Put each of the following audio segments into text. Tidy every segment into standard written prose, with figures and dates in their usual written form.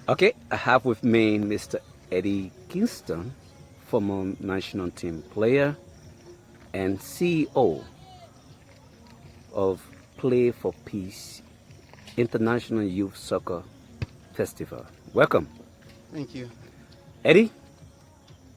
Okay, I have with me Mr. Eddie Kingston, former national team player and CEO of Play for Peace International Youth Soccer Festival. Welcome. Thank you. Eddie,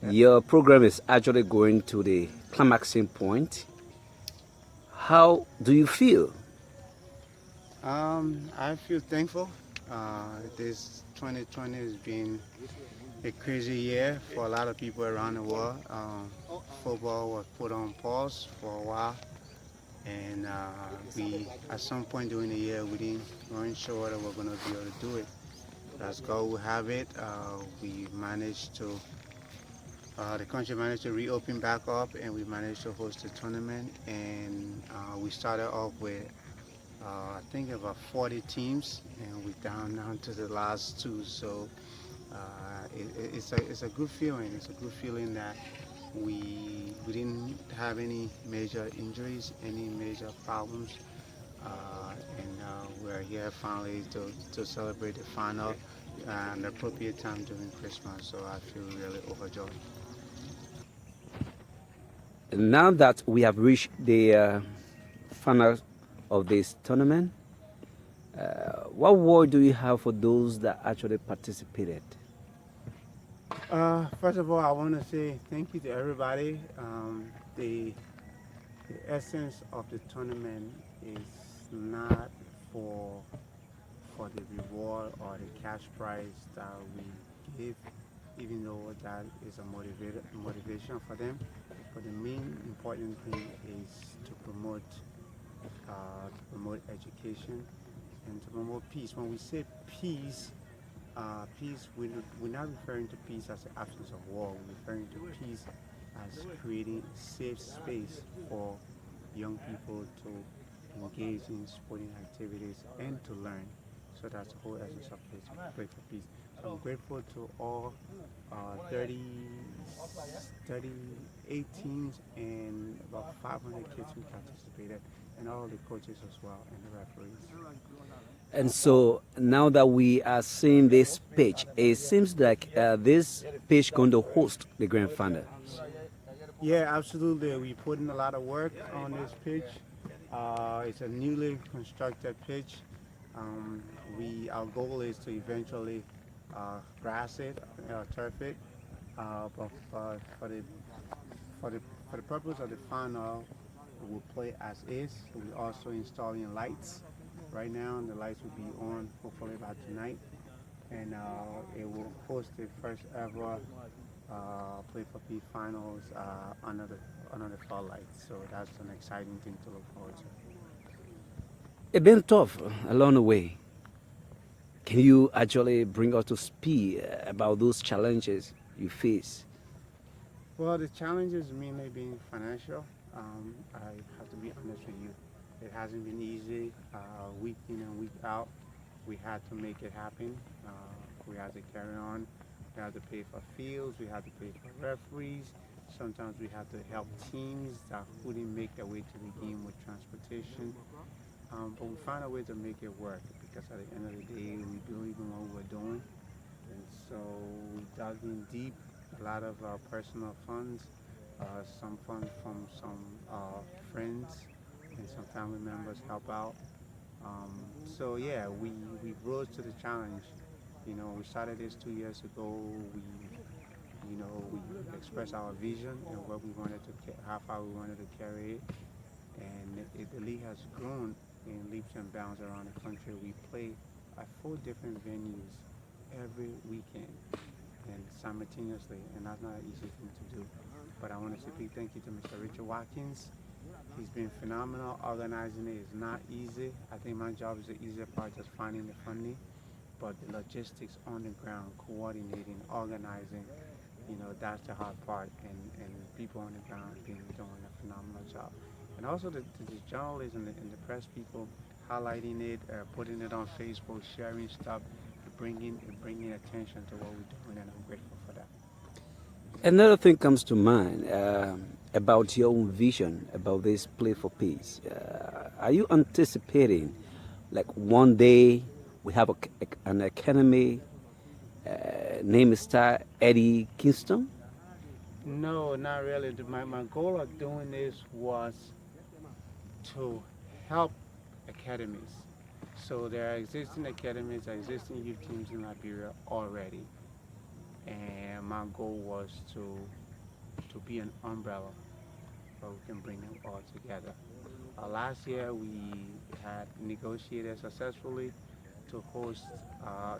Yeah. your program is actually going to the climaxing point. How do you feel? I feel thankful. This 2020 has been a crazy year for a lot of people around the world. Football was put on pause for a while, and we, at some point during the year, we weren't sure whether we're going to be able to do it. But as God will have it, we managed to. The country managed to reopen back up, and we managed to host a tournament. And we started off with I think about 40 teams, and we're down now to the last two. So it's a good feeling. It's a good feeling that we didn't have any major injuries, any major problems, and we're here finally to celebrate the final and the appropriate time during Christmas. So I feel really overjoyed. Now that we have reached the final of this tournament, what word do you have for those that actually participated? First of all, I want to say thank you to everybody. The essence of the tournament is not for the reward or the cash prize that we give, even though that is a motivation for them. But the main important thing is to promote education and to promote peace. When we say peace, peace, we're not referring to peace as the absence of war. We're referring to peace as creating a safe space for young people to engage in sporting activities and to learn. So that's the whole essence of Play for Peace. So I'm grateful to all 30, 38 teams and about 500 kids who participated, and all the coaches as well, and the referees. And so now that we are seeing this pitch, it seems like this pitch going to host the grand final. Yeah, absolutely. We put in a lot of work on this pitch. It's a newly constructed pitch. Um, our goal is to eventually grass it, turf it. But for the for the purpose of the final, we'll play as is. We're also installing lights. Right now, the lights will be on hopefully by tonight, and it will host the first ever Play for Peace finals under the fall lights. So that's an exciting thing to look forward to. It's been tough along the way. Can you actually bring us to speed about those challenges you face? Well, the challenges mainly being financial. I have to be honest with you. It hasn't been easy. Week in and week out, we had to make it happen. We had to carry on. We had to pay for fields. We had to pay for referees. Sometimes we had to help teams that couldn't make their way to the game with transportation. But we found a way to make it work because at the end of the day, we believe in what we're doing. And so we dug in deep, a lot of personal funds, some funds from some friends and some family members help out. So yeah, we rose to the challenge. You know, we started this 2 years ago. We expressed our vision and what we wanted to, how far we wanted to carry it, and the league has grown in leaps and bounds around the country. We play at 4 different venues every weekend and simultaneously, and that's not an easy thing to do. But I want to say big thank you to Mr. Richard Watkins. He's been phenomenal. Organizing it is not easy. I think my job is the easier part, just finding the funding. But the logistics on the ground, coordinating, organizing, that's the hard part. And people on the ground have been doing a phenomenal job. And also the journalists and the press people highlighting it, putting it on Facebook, sharing stuff, bringing attention to what we're doing, and I'm grateful for that. Another thing comes to mind about your own vision about this Play for Peace. Are you anticipating, like one day we have an academy name is star Eddie Kingston? No, not really. My goal of doing this was to help academies. So there are existing academies, existing youth teams in Liberia already, and my goal was to be an umbrella where we can bring them all together. Last year we had negotiated successfully to host,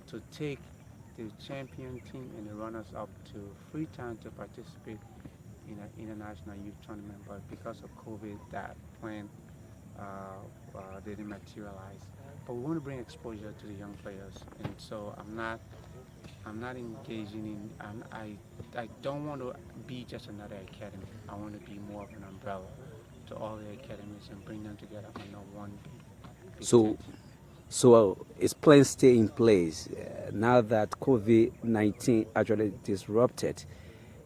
to take the champion team and the runners up to Freetown to participate in an international youth tournament, but because of COVID, that plan didn't materialize. But we want to bring exposure to the young players, and so I'm not engaging in. I don't want to be just another academy. I want to be more of an umbrella to all the academies and bring them together under one big So, tent. is plan stay in place now that COVID-19 actually disrupted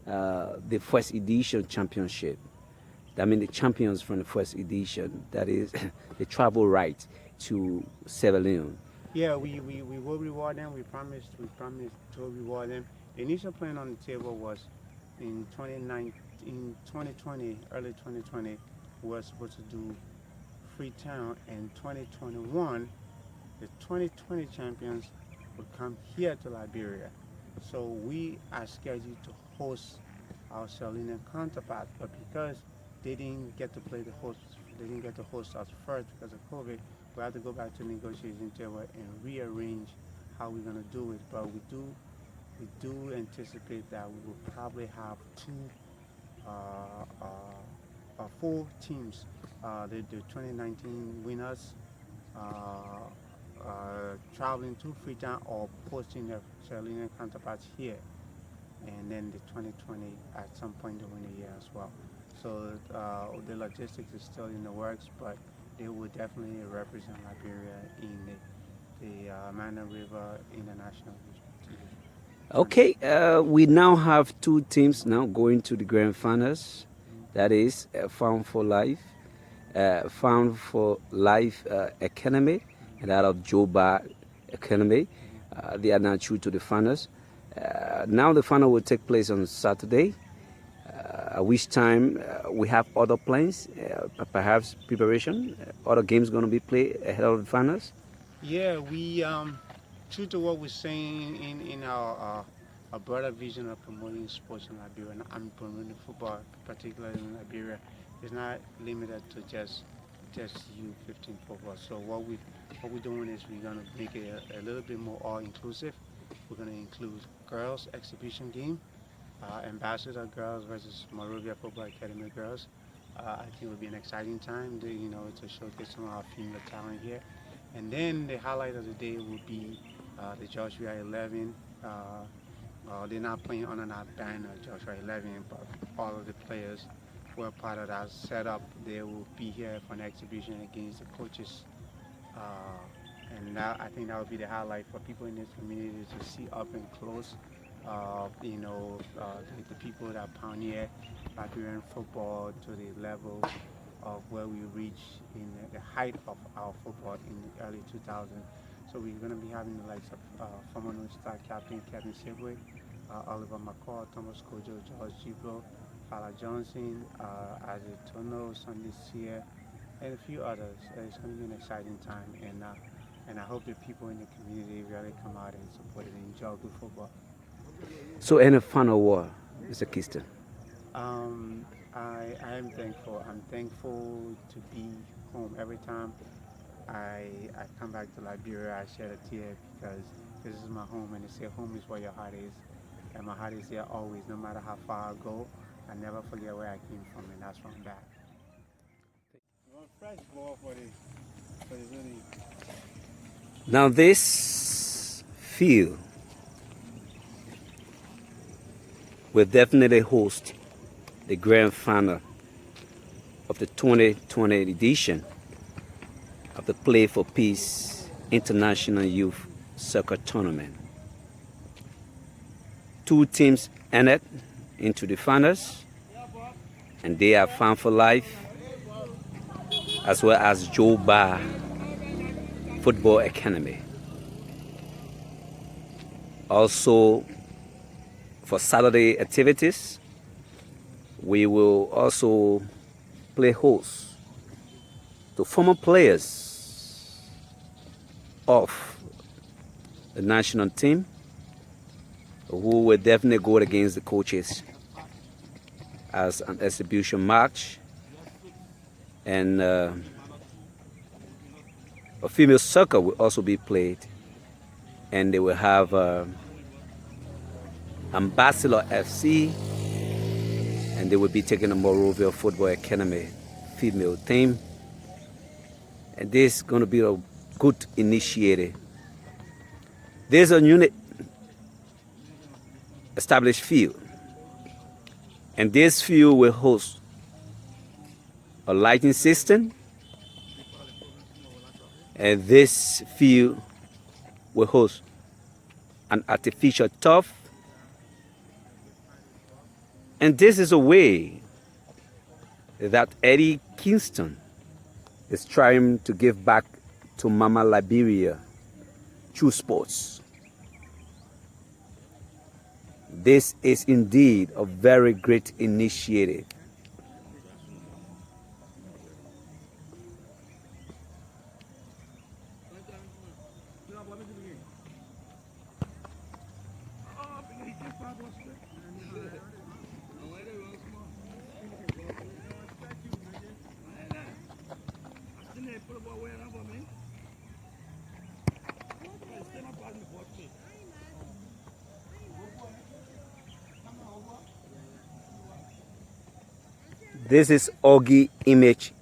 the first edition championship? I mean, the champions from the first edition, that is the travel right to Sierra Leone. Yeah, we will reward them. We promised to reward them. The initial plan on the table was in 2020, early 2020, we were supposed to do Freetown, and 2021, the 2020 champions would come here to Liberia. So we are scheduled to host our Sierra counterparts, but because they didn't get to play the host, they didn't get to host us first because of COVID. We have to go back to the negotiation table and rearrange how we're gonna do it. But we do anticipate that we will probably have four teams. The 2019 winners traveling to Freetown or posting their Sierra Leonean counterparts here, and then the 2020 at some point during the year as well. So the logistics is still in the works, but they will definitely represent Liberia in the Amana River International. Okay, we now have two teams now going to the grand finals. That is Found for Life, Found for Life Academy, and that of Joba Academy. They are now through to the finals. Now the final will take place on Saturday, at which time we have other plans, perhaps preparation, other games going to be played ahead of the finals. Yeah, we true to what we're saying in our broader vision of promoting sports in Liberia and promoting football, particularly in Liberia, is not limited to just U15 football. So what we're doing is we're gonna make it a little bit more all inclusive. We're gonna include girls exhibition game, Ambassador girls versus Morovia Football Academy girls. I think it will be an exciting time, to showcase some of our female talent here. And then the highlight of the day will be the Joshua 11. They're not playing under that banner, Joshua 11, but all of the players who are part of that setup, they will be here for an exhibition against the coaches. And that, I think that would be the highlight for people in this community to see up and close. The people that pioneer Liberian football to the level of where we reach in the height of our football in the early 2000s. So we're going to be having the likes of former North Star captain Kevin Sigwe, Oliver McCall, Thomas Kojo, George Giblo, Fala Johnson, Isaac Tono, Sunday Sear, and a few others. It's going to be an exciting time, and I hope that people in the community really come out and support it and enjoy good football. So, any final word, Mr. Kingston? I am thankful. I'm thankful to be home. Every time I come back to Liberia, I shed a tear because this is my home, and they say home is where your heart is. And my heart is there always, no matter how far I go. I never forget where I came from, and that's why I'm back. Fresh ball for the really. Now, this field will definitely host the grand final of the 2020 edition of the Play for Peace International Youth Soccer Tournament. Two teams entered into the finals, and they are Found for Life as well as Joba Football Academy. Also, for Saturday activities. We will also play host to former players of the national team who will definitely go against the coaches as an exhibition match. And a female soccer will also be played, and they will have Ambassador FC, and they will be taking the Morovia Football Academy female team. And this is going to be a good initiative. There's a unit established field, and this field will host a lighting system, and this field will host an artificial turf. And this is a way that Eddie Kingston is trying to give back to Mama Liberia through sports. This is indeed a very great initiative. This is Augie Image,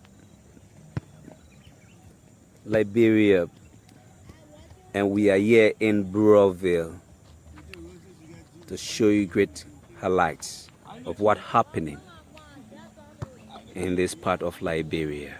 Liberia, and we are here in Burrowville to show you great highlights of what's happening in this part of Liberia.